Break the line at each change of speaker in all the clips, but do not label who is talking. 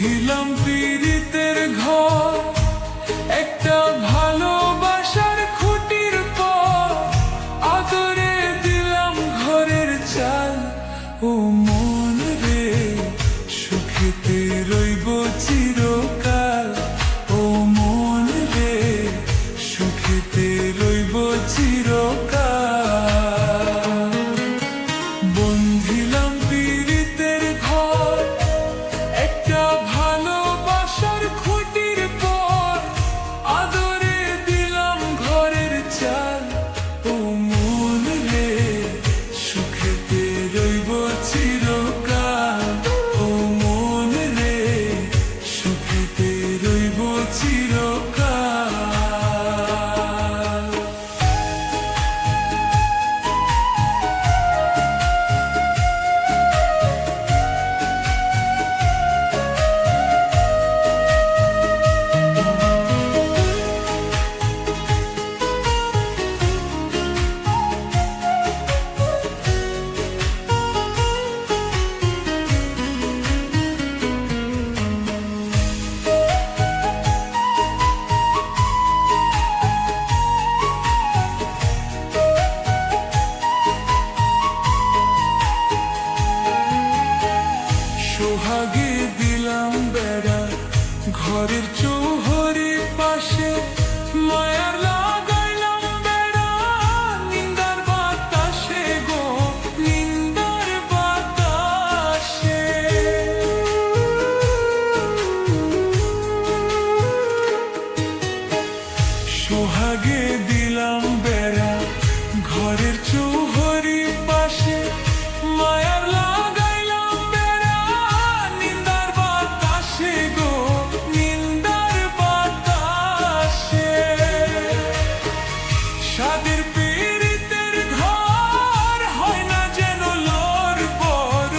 বন্ধিলাম পীড়িতের ঘর, একটা ভালোবাসার খুঁটির পর, আদরে দিলাম ঘরের চাল। ও মন রে, সুখেতে রইব চিরকাল। ও মন রে, সুখেতে রইব চিরকাল। বন্ধিলাম পীড়িতের ঘর, একটা ভালোবাসার খুঁটির পর, আদরে দিলাম ঘরের চাল। ও মন রে, সুখেতে রইব চিরকাল। ও মন রে, সুখেতে রইব চিরকাল। সোহাগে দিলাম বেড়া, ঘরের চৌহরি পাশে মায়ার লাগাইলাম বেড়া। নিন্দার বাতাসে গো, নিন্দার বাতাসে। সোহাগে দিলাম বেড়া, ঘরের চৌহরি পাশে মায়ার লাগাইলাম বেড়া। নিন্দার বাতাসে গো, নিন্দার বাতাসে। সাদের পীড়িতের ঘর, হয় না যেন লড়বড়।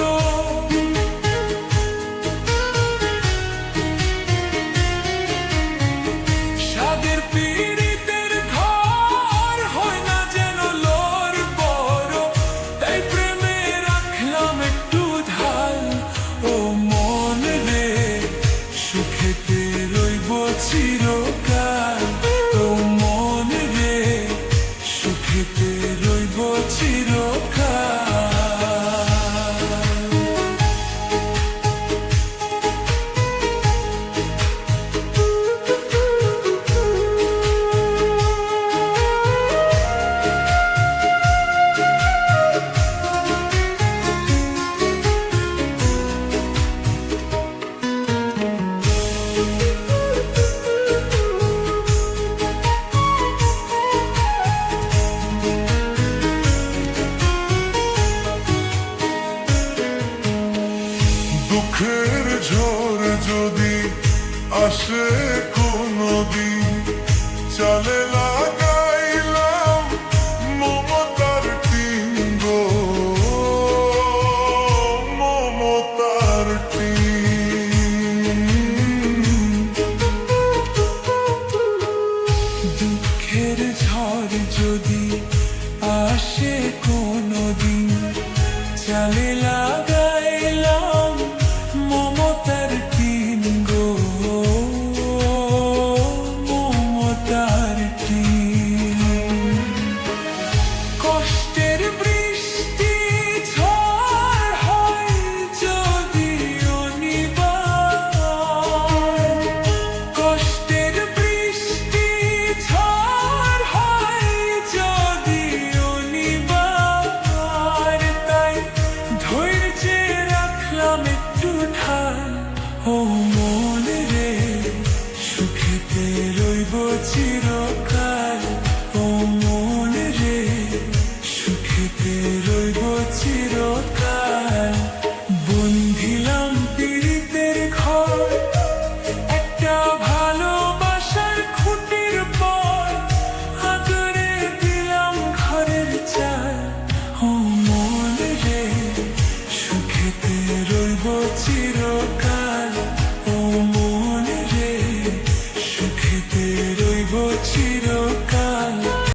সাদের পীড়িতের ঘর, হয় না যেন লড়বড়। তাই প্রেমে রাখলাম একটু ঢাল। ও মন রে, সুখেতে রইব চিরকাল। ও মন রে, সুখেতে রইব চিরকাল।
দুঃখের ঝড় যদি আসে কোনদিন, চালে লাগাইলাম মমতার টিন গো, মমতার টিন।
দুঃখের ঝড় যদি আসে কোনদিন, চালে লাগাইলাম মমতার টিন গো, মমতার টিন। কষ্টের বৃষ্টি ঝড় হয় যদি অনিবার। কষ্টের বৃষ্টি ঝড় হয় যদি অনিবার। তাই ধৈর্যে রাখলাম একটু ঠাল। ও